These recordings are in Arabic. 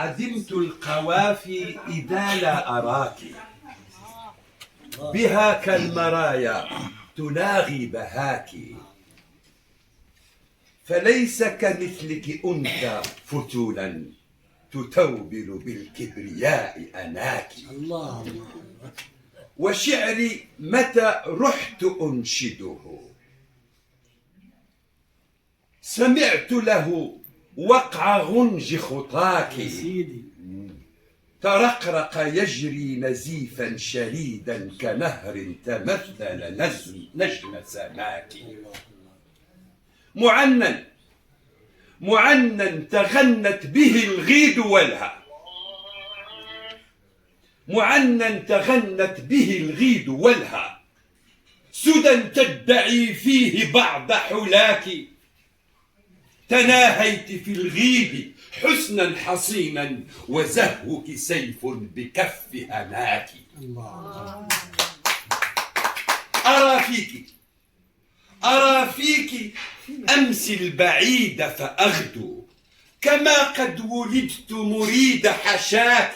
عدمت القوافي إذا لا أراك، بها كالمرايا تلاغي بهاك، فليس كمثلك أنثى فتولا تتوبل بالكبرياء أناك. الله. وشعري متى رحت أنشده سمعت له وقع غنج خطاك، ترقرق يجري نزيفا شريدا كنهر تمثل نجم سماك. معنى تغنت به الغيد والها، معنى تغنت به الغيد والها، سدى تدعي فيه بعض حلاك. تناهيت في الغيب حسنا حصينا، وزهوك سيف بكف هناك. أرى فيك أمس البعيد فأغدو، كما قد ولدت مريد حشاك.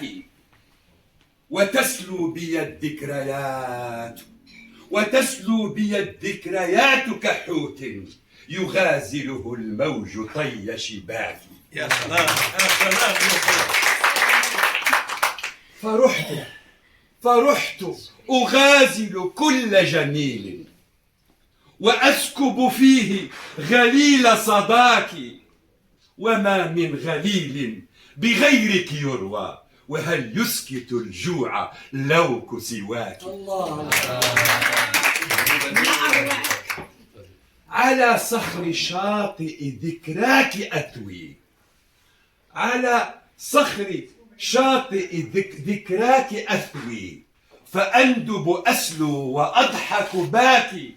وتسلو بي الذكريات كحوت يغازله الموج طي شباكي. يا سلام يا سلام يا سلام. فرحت أغازل كل جميل، وأسكب فيه غليل صداك. وما من غليل بغيرك يروى، وهل يسكت الجوع لوك سواك. الله. على صخر شاطئ ذكراك أثوي، على صخر شاطئ ذكراك أثوي، فأندب أسلو وأضحك باكي.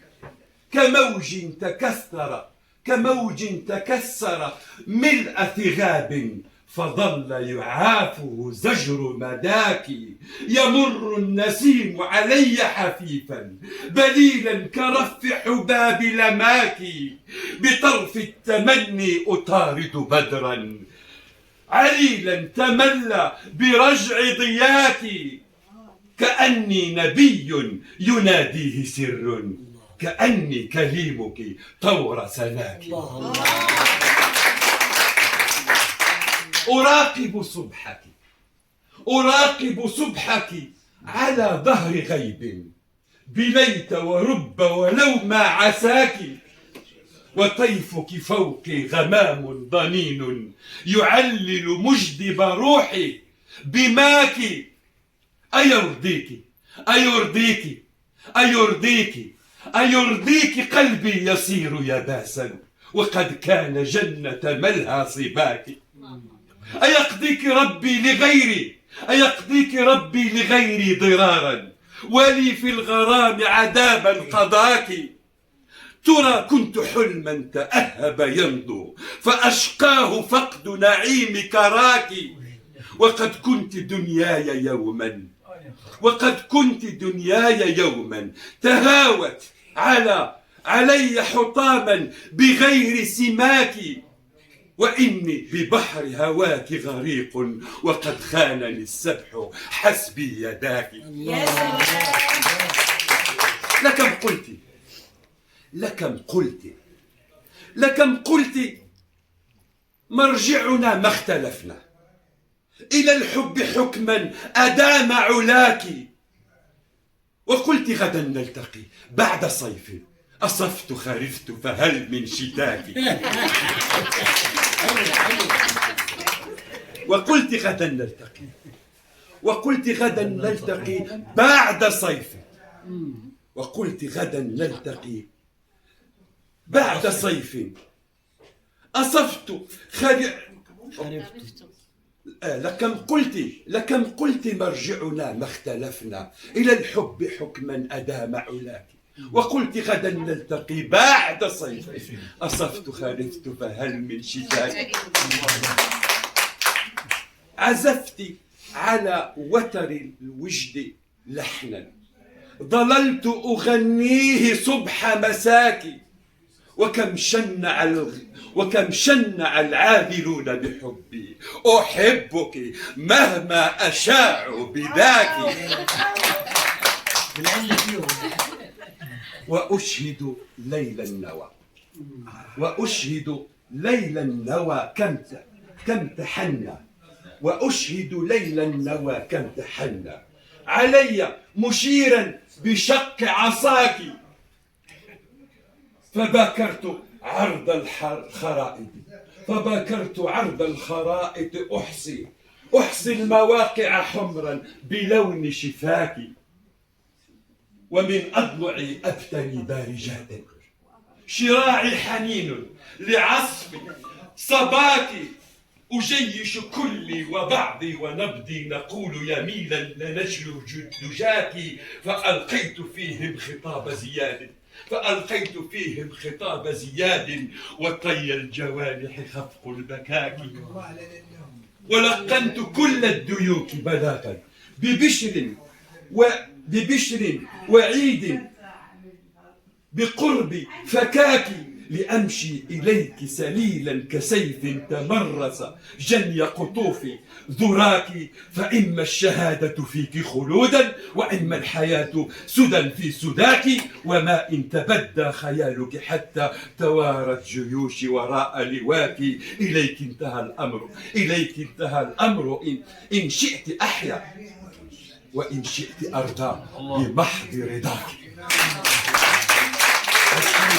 كموج تكسر ملء ثغاب، فظل يعافه زجر مداكي. يمر النسيم علي حفيفا بليلا كرف حباب لماكي، بطرف التمني أطارد بدرا عليلا تملى برجع ضياكي. كأني نبي يناديه سر، كأني كليمك طور سناك. أراقب صبحك على ظهر غيب، بليت ورب ولو ما عساك. وطيفك فوقي غمام ضنين يعلل مجدب روحي بماك. أيرضيك قلبي يصير يباسا، وقد كان جنة ملها صباك. أيقضيك ربي لغيري ضرارا، ولي في الغرام عذابا قضاك. ترى كنت حلما تأهب يمضو، فأشقاه فقد نعيم كراك. وقد كنت دنياي يوما تهاوت علي حطاما بغير سماك. وإني ببحر هواك غريق، وقد خانني السبح حسبي يداك. لكم قلت مرجعنا ما اختلفنا، إلى الحب حكما أدام علاك. وقلت غدا نلتقي بعد صيف، أصفت خرفت فهل من شتاك. وقلت غدا نلتقي بعد صيف، أصفت خرفت. لكم قلت مرجعنا ما اختلفنا، إلى الحب حكما أدام علاك. وقلت غدا نلتقي بعد صيف، أصفت خرفت فهل من شتاك. عزفت على وتر الوجد لحنا، ظللت أغنيه صبح مساك. وكم شنع العاذلون بحبي. أحبك مهما أشاع بذاك. بالعلة فيهم. وأشهد ليل النوى، وأشهد ليل النوى كم تحنى، وأشهد ليل النوى كم تحنى علي مشيرا بشق عصاك، فباكرت عرض الخرائط، فباكرت عرض الخرائط أحصي المواقع حمرا بلون شفاك، ومن أضلعي أبتني بارجات، شراعي حنين لعصف صباك، أجيش كلي وبعضي ونبضي نقول يميلا لنجل دجاك، فألقيت فيهم خطاب زياد وطي الجوانح خفق البكاك، ولقنت كل الديوك بلاغا ببشر وعيد بقرب فكاك، لأمشي إليك سليلا كسيف تمرس جني قطوف ذراك، فإما الشهادة فيك خلودا وإما الحياة سدى في سداك، وما إن تبدى خيالك حتى توارت جيوشي وراء لواك، إليك انتهى الأمر إن شئت أحيا وإن شئت أرضى بمحض رضاك.